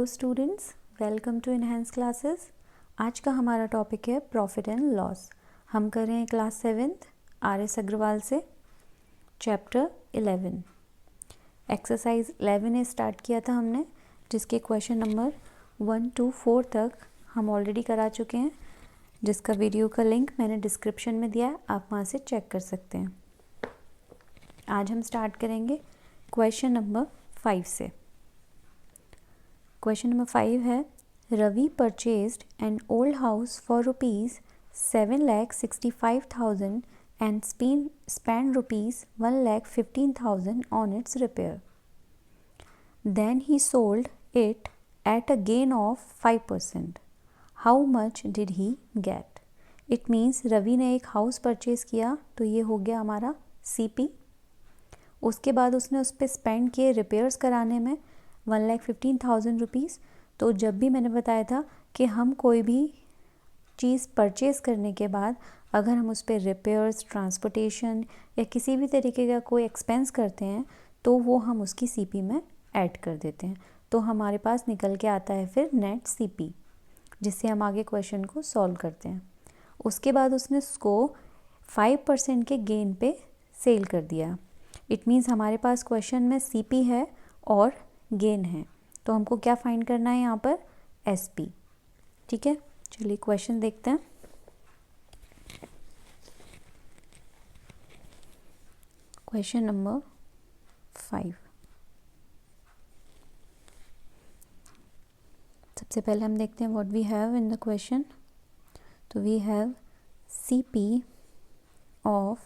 Hello students, welcome to enhance classes. आज का हमारा टॉपिक है प्रॉफिट एंड लॉस। हम कर रहे हैं क्लास 7th RS अग्रवाल से चैप्टर 11 एक्सरसाइज 11 ने स्टार्ट किया था हमने, जिसके क्वेश्चन नंबर 1 to 4 तक हम ऑलरेडी करा चुके हैं, जिसका वीडियो का लिंक मैंने डिस्क्रिप्शन में दिया है, आप वहाँ से चेक कर सकते हैं। आज हम स्टार्ट करेंगे क्वेश्चन नंबर 5 से। क्वेश्चन नंबर 5 है, Ravi purchased an old house for rupees 7,65,000 and spent rupees 1,15,000 on its repair. Then he sold it at a gain of 5%. How much did he get? It means Ravi ने एक house purchase किया, तो ये हो गया हमारा CP। उसके बाद उसने उस पर स्पेंड किए रिपेयर्स कराने में 1,15,000 रुपीज़। तो जब भी मैंने बताया था कि हम कोई भी चीज़ परचेज़ करने के बाद अगर हम उस पर रिपेयर्स, ट्रांसपोर्टेशन या किसी भी तरीके का कोई एक्सपेंस करते हैं तो वो हम उसकी सीपी में ऐड कर देते हैं। तो हमारे पास निकल के आता है फिर नेट सीपी, जिससे हम आगे क्वेश्चन को सॉल्व करते हैं। उसके बाद उसने उसको 5% के गेन पे सेल कर दिया। इट मीन्स हमारे पास क्वेश्चन में सीपी है और गेन है, तो हमको क्या फाइंड करना है यहाँ पर? एसपी। ठीक है, चलिए क्वेश्चन देखते हैं। Question number 5। सबसे पहले हम देखते हैं what we have in the question. तो we have CP of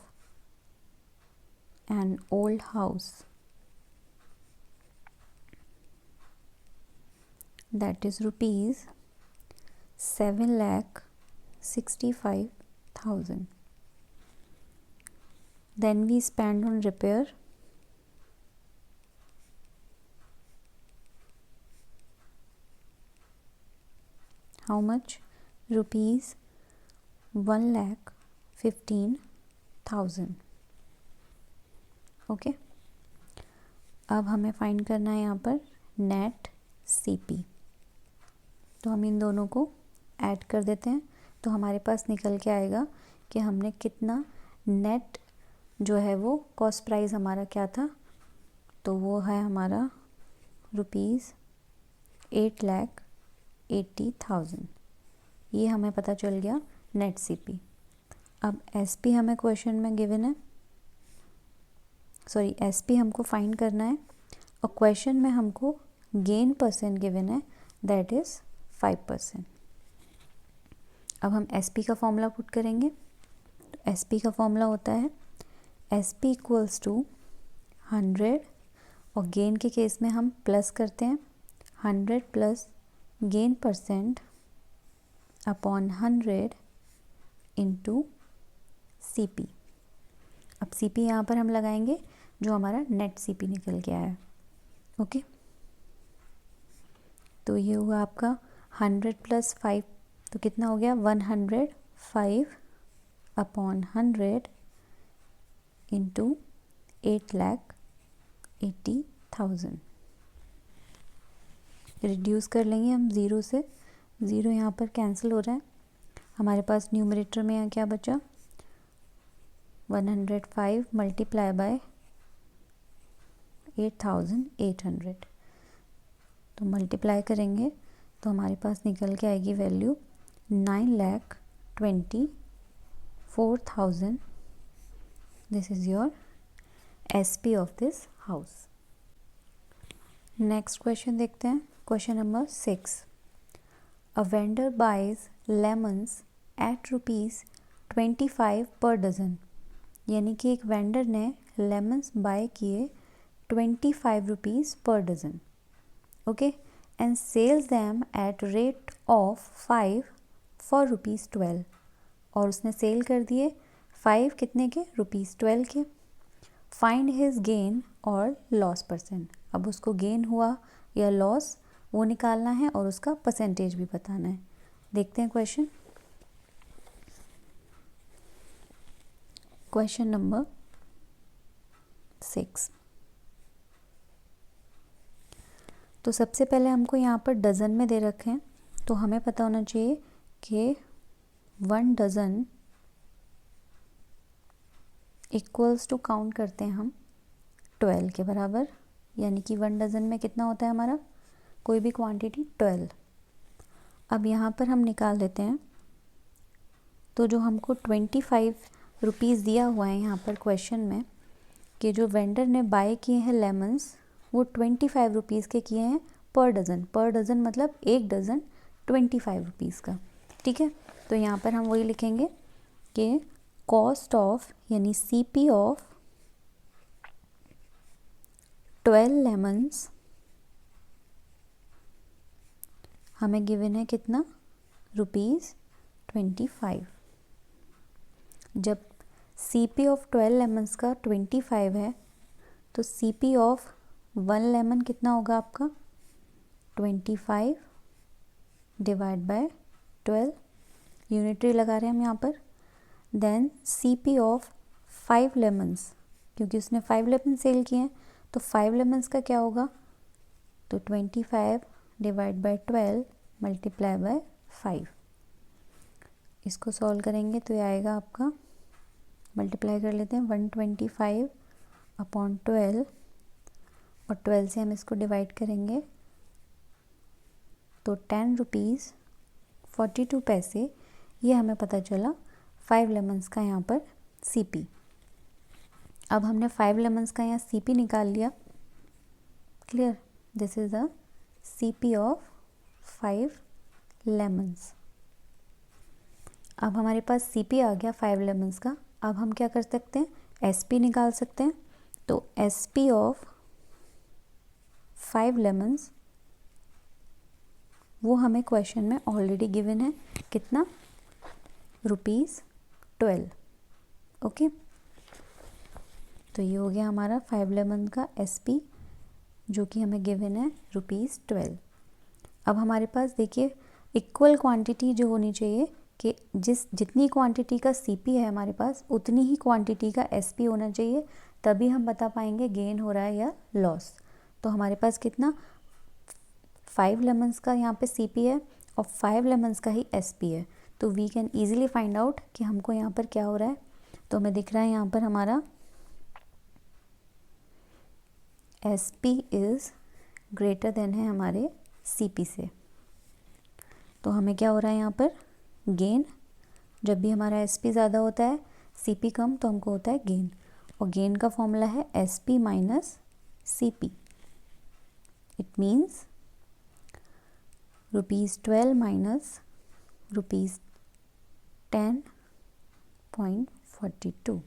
an old house, that is rupees 7,65,000. Then we spend on repair how much? Rupees 1,15,000. Okay, अब हमें फाइंड करना है यहाँ पर नेट सीपी। तो हम इन दोनों को ऐड कर देते हैं, तो हमारे पास निकल के आएगा कि हमने कितना नेट जो है वो कॉस्ट प्राइस हमारा क्या था, तो वो है हमारा रुपीज़ 8,80,000। ये हमें पता चल गया नेट सीपी। अब एसपी हमें क्वेश्चन में गिवन है, सॉरी एसपी हमको फाइंड करना है और क्वेश्चन में हमको गेन परसेंट गिवन है, दैट इज़ 5%। अब हम एसपी का फॉर्मूला पुट करेंगे। तो एसपी का फॉर्मूला होता है एसपी इक्वल्स टू 100, और गेन के केस में हम प्लस करते हैं 100 plus gain percent upon 100 into CP. अब सीपी यहाँ पर हम लगाएंगे जो हमारा नेट सीपी निकल के आया है। ओके, तो ये हुआ आपका 100 प्लस 5, तो कितना हो गया 105 अपॉन 100 इंटू 8,80,000। रिड्यूस कर लेंगे हम ज़ीरो से, ज़ीरो यहाँ पर कैंसिल हो रहा है। हमारे पास न्यूमरेटर में यहाँ क्या बचा? 105 मल्टीप्लाई बाय 8,800। तो मल्टीप्लाई करेंगे तो हमारे पास निकल के आएगी value 9,24,000। This is your SP of this house. Next question देखते हैं, question number 6। A vendor buys lemons at ₹25 per dozen, यानी कि एक वेंडर ने लेमन्स बाय किए 25 rupees per dozen. Okay, and sells them at rate of 5 for ₹12, और उसने cell कर दिए 5 कितने के? ₹12 के। फाइंड हिज गेन और लॉस परसेंट। अब उसको गेन हुआ या लॉस वो निकालना है और उसका परसेंटेज भी बताना है। देखते हैं क्वेश्चन। Question number 6। तो सबसे पहले हमको यहाँ पर डज़न में दे रखे हैं, तो हमें पता होना चाहिए कि 1 डज़न इक्वल्स टू काउंट करते हैं हम 12 के बराबर, यानी कि 1 डज़न में कितना होता है हमारा, कोई भी क्वांटिटी 12। अब यहाँ पर हम निकाल लेते हैं, तो जो हमको 25 रुपीज़ दिया हुआ है यहाँ पर क्वेश्चन में, कि जो वेंडर ने बाय किए हैं लेमन्स वो 25 रुपीज़ के किए हैं पर डज़न मतलब 1 डज़न 25 रुपीज़ का, ठीक है। तो यहाँ पर हम वही लिखेंगे कि कॉस्ट ऑफ यानी CP ऑफ 12 लेमन्स हमें गिवन है कितना, ₹25। जब CP ऑफ 12 लेमन्स का 25 है तो CP ऑफ 1 लेमन कितना होगा आपका, 25 डिवाइड बाय 12, यूनिटरी लगा रहे हैं हम यहाँ पर। देन CP ऑफ 5 लेमन्स, क्योंकि उसने 5 लेमन सेल किए हैं तो 5 लेमन्स का क्या होगा, तो 25 डिवाइड बाय 12 मल्टीप्लाई बाय 5। इसको सॉल्व करेंगे तो ये आएगा आपका, मल्टीप्लाई कर लेते हैं 125 अपॉन 12 और 12 से हम इसको डिवाइड करेंगे तो 10 रुपीज़ 42 पैसे, ये हमें पता चला 5 लेमन्स का यहाँ पर CP। अब हमने 5 लेमन्स का यहाँ CP निकाल लिया, clear, this is the CP of 5 lemons. अब हमारे पास CP आ गया 5 लेमन्स का। अब हम क्या कर सकते हैं, SP निकाल सकते हैं। तो SP ऑफ 5 लेमन्स वो हमें क्वेश्चन में ऑलरेडी गिवन है, कितना, ₹12। ओके, तो ये हो गया हमारा 5 लेमन का SP, जो कि हमें गिवन है ₹12। अब हमारे पास देखिए इक्वल क्वांटिटी जो होनी चाहिए, कि जितनी क्वांटिटी का CP है हमारे पास उतनी ही क्वांटिटी का SP होना चाहिए, तभी हम बता पाएंगे गेन हो रहा है या लॉस। तो हमारे पास कितना, 5 लेमन्स का यहाँ पे CP है और 5 लेमन्स का ही SP है, तो we can easily find out कि हमको यहाँ पर क्या हो रहा है। तो हमें दिख रहा है यहाँ पर हमारा SP इज़ ग्रेटर देन है हमारे CP से। तो हमें क्या हो रहा है यहाँ पर, गेन। जब भी हमारा SP ज़्यादा होता है CP कम, तो हमको होता है गेन, और गेन का फॉर्मूला है SP minus CP। It means ₹12 minus ₹10.42।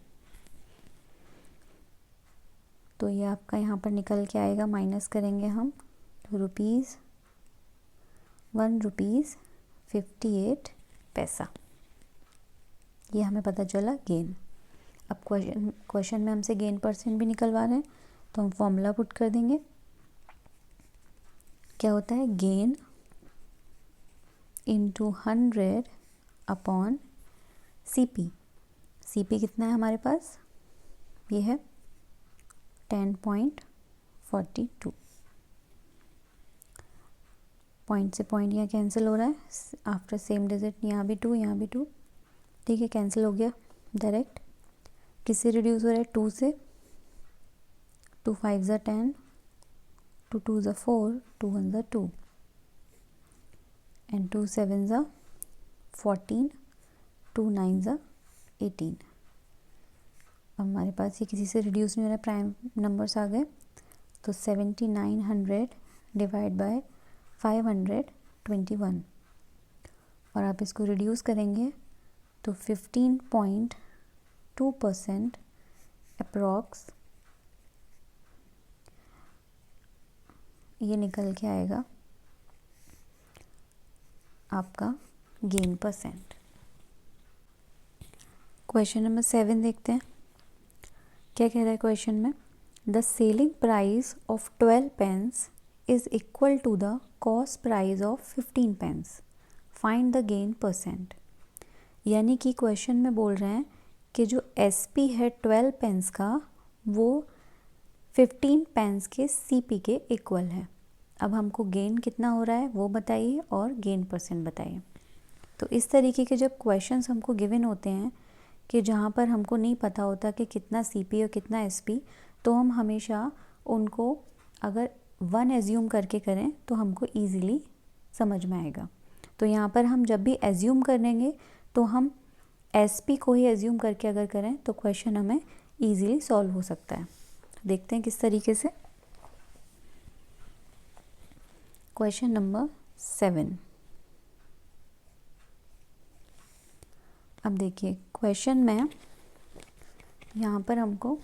तो ये आपका यहाँ पर निकल के आएगा, माइनस करेंगे हम तो ₹1.58 पैसा, ये हमें पता चला गेन। अब क्वेश्चन में हमसे गेन परसेंट भी निकलवा रहे हैं, तो हम फॉर्मूला पुट कर देंगे। क्या होता है, gain into 100 upon CP। CP कितना है हमारे पास, ये है 10.42। पॉइंट से पॉइंट यहाँ कैंसिल हो रहा है, आफ्टर सेम डिजिट यहाँ भी 2 यहाँ भी 2, ठीक है, कैंसिल हो गया डायरेक्ट। किससे रिड्यूस हो रहा है, 2 से, 2 5 ज़ा 10, 2 2 ज़ा 4, 2 1 ज़ा 2 एंड 2 7 ज़ा 14, 2 9 ज़ा 18। अब हमारे पास ये किसी से रिड्यूस नहीं हो रहा है, प्राइम नंबर्स आ गए। तो 7900 डिवाइड बाय 521, और आप इसको रिड्यूस करेंगे तो 15.2% अप्रॉक्स ये निकल के आएगा आपका गेन परसेंट। क्वेश्चन नंबर 7 देखते हैं, क्या कह रहा है क्वेश्चन में, the selling price of 12 pence is equal to the cost price of 15 pence, find the gain percent. यानी कि क्वेश्चन में बोल रहे हैं कि जो SP है 12 पेंस का वो 15 पेंस के CP के इक्वल है। अब हमको गेन कितना हो रहा है वो बताइए और गेन परसेंट बताइए। तो इस तरीके के जब क्वेश्चंस हमको गिवन होते हैं कि जहाँ पर हमको नहीं पता होता कि कितना सीपी और कितना एसपी, तो हम हमेशा उनको अगर 1 एज्यूम करके करें तो हमको ईज़िली समझ में आएगा। तो यहाँ पर हम जब भी एज्यूम करेंगे तो हम एसपी को ही एज्यूम करके अगर करें तो क्वेश्चन हमें ईज़िली सॉल्व हो सकता है। देखते हैं किस तरीके से। Question number 7। अब देखिए क्वेश्चन में यहाँ पर हमको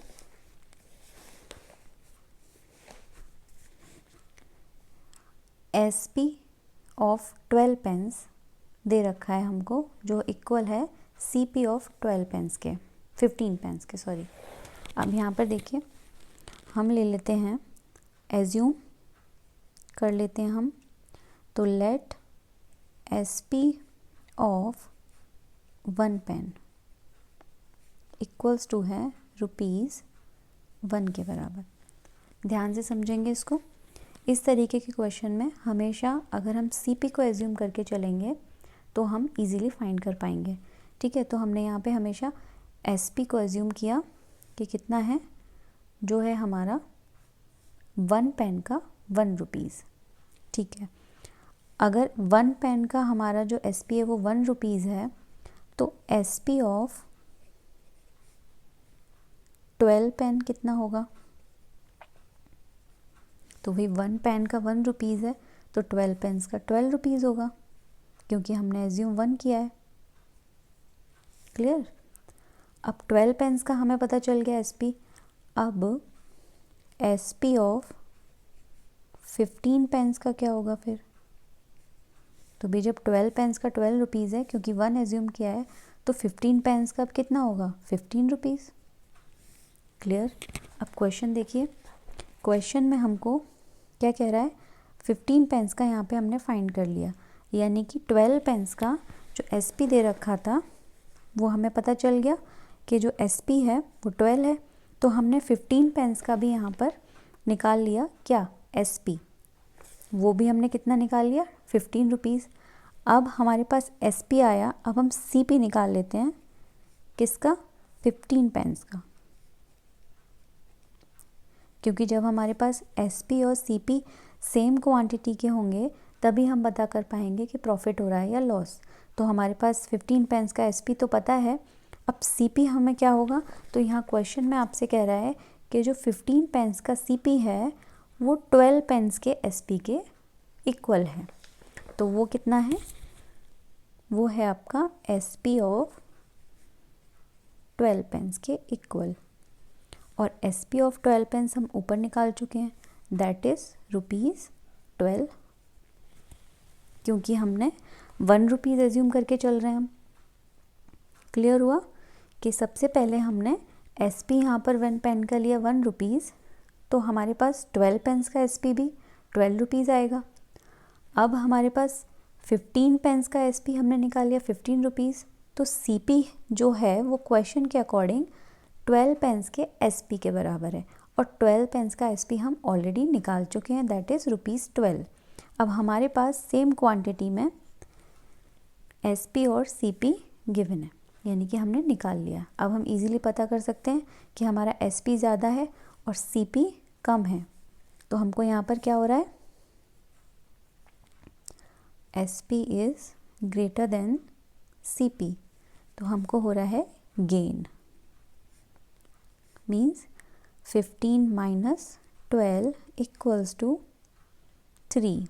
एसपी ऑफ 12 पेंस दे रखा है हमको, जो इक्वल है सीपी ऑफ 12 पेंस के 15 पेंस के सॉरी। अब यहाँ पर देखिए हम ले लेते हैं एज्यूम कर लेते हैं हम, तो let SP of 1 pen equals to है ₹1 के बराबर। ध्यान से समझेंगे इसको। इस तरीके के क्वेश्चन में हमेशा अगर हम सीपी को एज्यूम करके चलेंगे तो हम इजीली फाइंड कर पाएंगे। ठीक है, तो हमने यहाँ पे हमेशा एसपी को एज्यूम किया कि कितना है, जो है हमारा 1 पेन का ₹1। ठीक है, अगर 1 पेन का हमारा जो एसपी है वो ₹1 है, तो एसपी ऑफ 12 पेन कितना होगा? तो भाई 1 पेन का ₹1 है तो 12 पेन्स का ₹12 होगा, क्योंकि हमने एज्यूम 1 किया है। क्लियर? अब 12 पेन्स का हमें पता चल गया एसपी। अब एसपी ऑफ 15 पेन्स का क्या होगा फिर? तो भी जब 12 पेन्स का ₹12 है, क्योंकि 1 एज्यूम किया है, तो 15 पेन्स का अब कितना होगा? ₹15। क्लियर? अब क्वेश्चन देखिए, क्वेश्चन में हमको क्या कह रहा है? 15 पेन्स का यहाँ पे हमने फाइंड कर लिया, यानी कि 12 पेन्स का जो एसपी दे रखा था वो हमें पता चल गया कि जो एसपी है वो 12 है। तो हमने 15 पेन्स का भी यहाँ पर निकाल लिया, क्या? एसपी। वो भी हमने कितना निकाल लिया? ₹15। अब हमारे पास एसपी आया, अब हम सीपी निकाल लेते हैं। किसका? 15 पेन्स का। क्योंकि जब हमारे पास एसपी और सीपी सेम क्वांटिटी के होंगे तभी हम पता कर पाएंगे कि प्रॉफिट हो रहा है या लॉस। तो हमारे पास 15 पेन्स का एसपी तो पता है, अब सीपी हमें क्या होगा? तो यहाँ क्वेश्चन में आपसे कह रहा है कि जो 15 पेन्स का सीपी है वो 12 पेन्स के एसपी के इक्वल है। तो वो कितना है? वो है आपका एसपी ऑफ 12 पेन्स के इक्वल। और एसपी ऑफ 12 पेन्स हम ऊपर निकाल चुके हैं, दैट इज़ ₹12, क्योंकि हमने ₹1 एज्यूम करके चल रहे हैं हम। क्लियर हुआ कि सबसे पहले हमने एसपी यहाँ पर 1 पेन का लिया ₹1, तो हमारे पास 12 पेन्स का एसपी भी ₹12 आएगा। अब हमारे पास 15 पेन्स का एसपी हमने निकाल लिया ₹15, तो सीपी जो है वो क्वेश्चन के अकॉर्डिंग 12 पेन्स के एसपी के बराबर है, और 12 पेन्स का एसपी हम ऑलरेडी निकाल चुके हैं, दैट इज़ ₹12। अब हमारे पास सेम क्वांटिटी में एसपी और सीपी गिवन है, यानी कि हमने निकाल लिया। अब हम इजीली पता कर सकते हैं कि हमारा एसपी ज़्यादा है और सीपी कम है। तो हमको यहाँ पर क्या हो रहा है? SP is greater than CP, तो हमको हो रहा है गेन। मीन्स 15 - 12 = 3।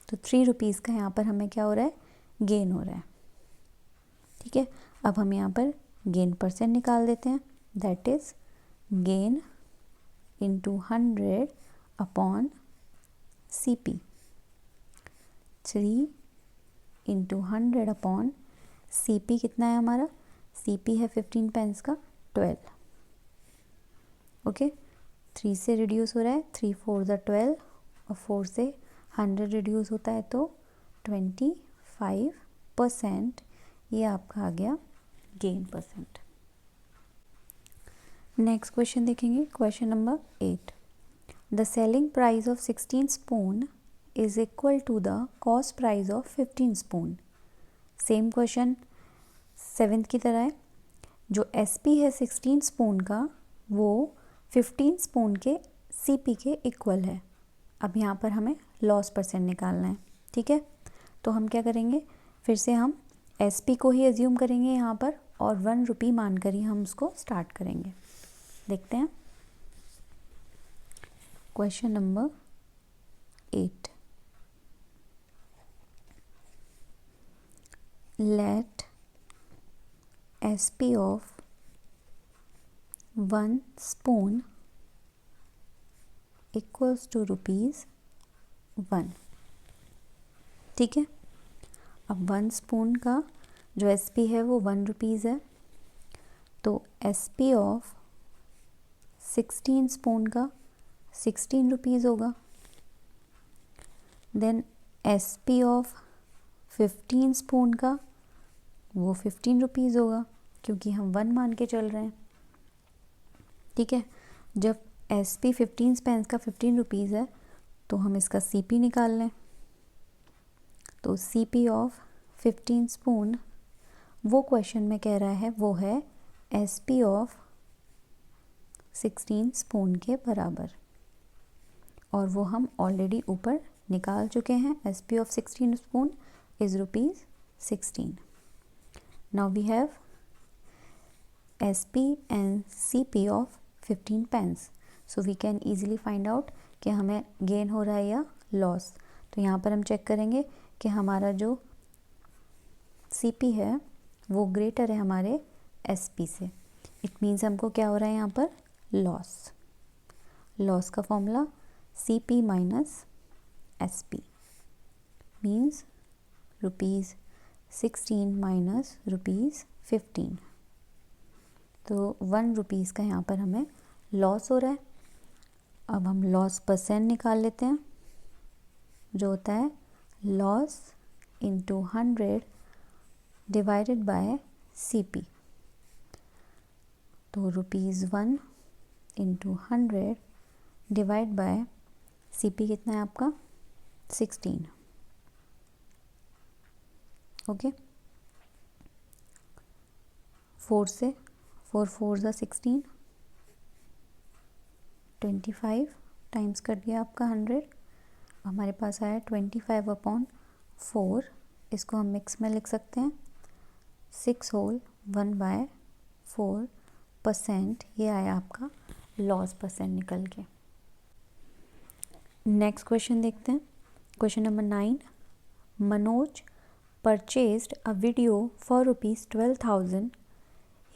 तो ₹3 का यहाँ पर हमें क्या हो रहा है? गेन हो रहा है। ठीक है, अब हम यहाँ पर गेन परसेंट निकाल देते हैं, that is gain into 100 upon CP. 3 × 100 upon CP कितना है हमारा? सीपी है 15 पेन्स का 12। ओके, 3 से रिड्यूस हो रहा है, 3 × 4 = 12, और 4 से 100 रिड्यूस होता है तो 25%। ये आपका आ गया गेन परसेंट। नेक्स्ट क्वेश्चन देखेंगे, question number 8। The selling price of 16 spoon is equal to the cost price of 15 spoon. Same question 7th की तरह है। जो SP है 16 स्पून का वो 15 स्पून के CP के इक्वल है। अब यहाँ पर हमें लॉस परसेंट निकालना है, ठीक है। तो हम क्या करेंगे, फिर से हम SP को ही एज्यूम करेंगे यहाँ पर और 1 रुपी मान कर ही हम उसको स्टार्ट करेंगे। देखते हैं question number 8। Let SP of 1 spoon equals to ₹1। ठीक है। अब 1 स्पून का जो SP है वो 1 रुपीज़ है, तो SP ऑफ 16 स्पून का 16 रुपीज़ होगा। देन SP ऑफ 15 स्पून का वो 15 रुपीज़ होगा, क्योंकि हम 1 मान के चल रहे हैं, ठीक है। जब SP 15 पेंस का 15 रुपीज़ है तो हम इसका CP निकाल लें। तो CP ऑफ 15 स्पून वो क्वेश्चन में कह रहा है वो है SP ऑफ 16 स्पून के बराबर, और वो हम ऑलरेडी ऊपर निकाल चुके हैं। SP of 16 spoon is ₹16। Now we have SP and CP of 15 pence, so we can easily find out कि हमें गेन हो रहा है या लॉस। तो यहाँ पर हम चेक करेंगे कि हमारा जो CP है वो ग्रेटर है हमारे SP से। इट मीन्स हमको क्या हो रहा है यहाँ पर, लॉस। लॉस का formula CP minus SP means ₹16 minus ₹15। तो 1 रुपीज़ का यहाँ पर हमें लॉस हो रहा है। अब हम लॉस परसेंट निकाल लेते हैं, जो होता है loss into 100 divided by CP। तो ₹1 इंटू 100 डिवाइड बाय CP कितना है आपका, 16। ओके, 4 से 4 4 ज़ा 16, 25 टाइम्स कर दिया आपका 100। हमारे पास आया 25/4। इसको हम मिक्स में लिख सकते हैं 6 होल 1/4%। ये आया आपका लॉस परसेंट निकल के। नेक्स्ट क्वेश्चन देखते हैं, question number 9। Manoj purchased a video for ₹12,000.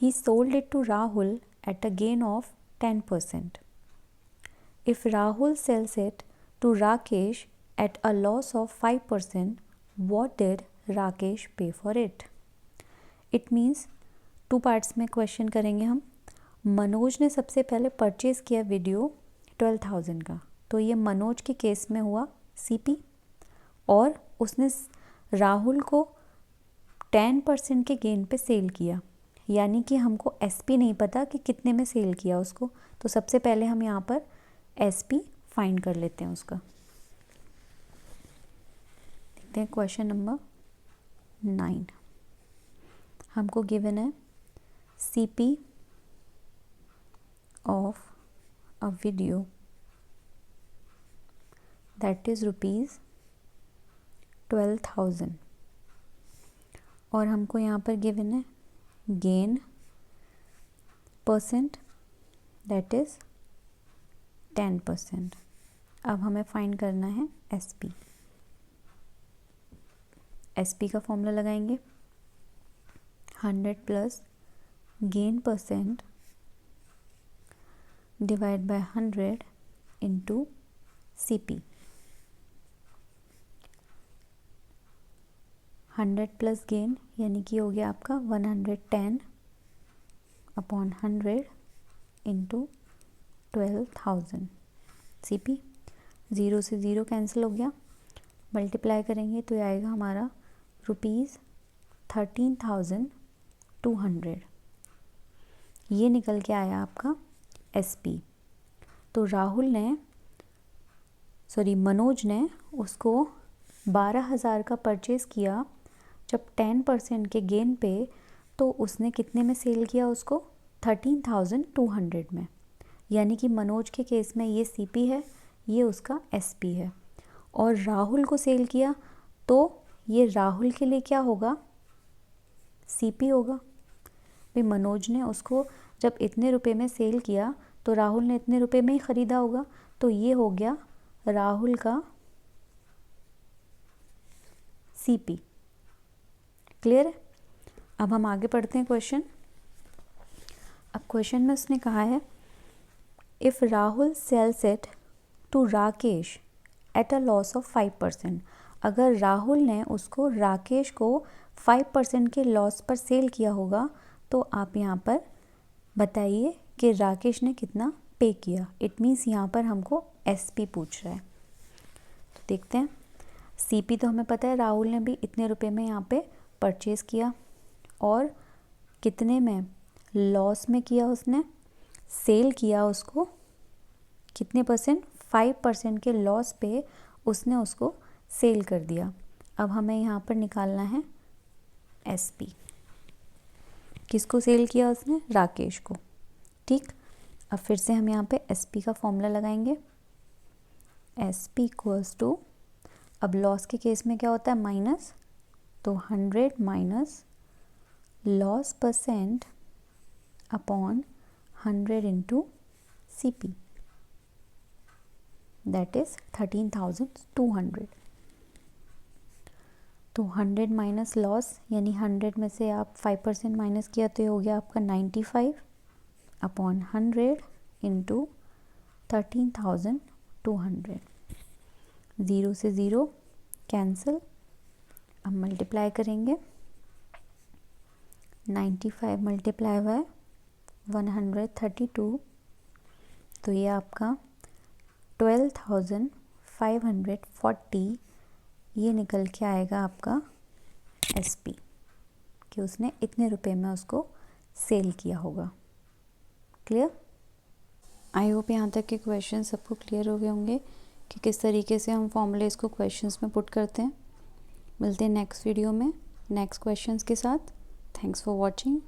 He sold it to Rahul at a gain of 10%. If Rahul sells it to Rakesh at a loss of 5%, what did Rakesh pay for it? It means 2 parts में question करेंगे हम। मनोज ने सबसे पहले purchase किया video 12,000 का, तो ये मनोज के केस में हुआ CP, और उसने राहुल को 10% के गेन पे सेल किया, यानी कि हमको SP नहीं पता कि कितने में सेल किया उसको। तो सबसे पहले हम यहाँ पर SP फाइंड कर लेते हैं उसका। देखते हैं क्वेश्चन नंबर 9। हमको गिवन है CP of a video that is ₹12,000, और हमको यहाँ पर गिवन है गेन परसेंट दैट इज़ 10%। अब हमें फाइंड करना है SP। SP का फॉर्मूला लगाएंगे 100 plus gain percent divide by 100 into CP। 100 plus gain यानी कि हो गया आपका 110/100 इंटू 12,000। CP 0 से 0 कैंसिल हो गया, मल्टीप्लाई करेंगे तो ये आएगा हमारा ₹13,200। ये निकल के आया आपका SP। तो राहुल ने मनोज ने उसको 12,000 का परचेज़ किया जब 10% के गेन पे, तो उसने कितने में सेल किया उसको? 13,200 में। यानी कि मनोज के केस में ये CP है, ये उसका SP है। और राहुल को सेल किया तो ये राहुल के लिए क्या होगा? CP होगा। भाई मनोज ने उसको जब इतने रुपए में सेल किया तो राहुल ने इतने रुपए में ही ख़रीदा होगा, तो ये हो गया राहुल का CP। क्लियर है? अब हम आगे पढ़ते हैं क्वेश्चन। अब क्वेश्चन में उसने कहा है if Rahul sells it to Rakesh at a loss of 5%। अगर राहुल ने उसको राकेश को 5% के लॉस पर सेल किया होगा, तो आप यहाँ पर बताइए कि राकेश ने कितना पे किया। इट मीन्स यहाँ पर हमको SP पूछ रहा है। तो देखते हैं। CP तो हमें पता है, राहुल ने भी इतने रुपए में यहाँ पे परचेज़ किया और कितने में? लॉस में किया उसने। सेल किया उसको कितने %? 5% के लॉस पे उसने उसको सेल कर दिया। अब हमें यहाँ पर निकालना है SP। किसको सेल किया उसने? राकेश को। ठीक। अब फिर से हम यहाँ पे SP का फॉर्मूला लगाएंगे। SP इक्वल्स टू, अब लॉस के केस में क्या होता है? माइनस, तो 100 minus loss % upon 100 into CP, that is 13,200। तो 100 माइनस लॉस, यानी 100 में से आप 5% माइनस किया तो ये हो गया आपका 95 अपॉन 100 इंटू 13,200। 0 से 0 कैंसिल। अब मल्टीप्लाई करेंगे। 95 मल्टीप्लाई बाय 132, तो ये आपका 12,540 ये निकल के आएगा आपका SP, कि उसने इतने रुपए में उसको सेल किया होगा। क्लियर? आई होप यहाँ तक के क्वेश्चन सबको क्लियर हो गए होंगे कि किस तरीके से हम फॉर्मूलेस को क्वेश्चंस में पुट करते हैं। मिलते हैं नेक्स्ट वीडियो में नेक्स्ट क्वेश्चंस के साथ। Thanks for watching.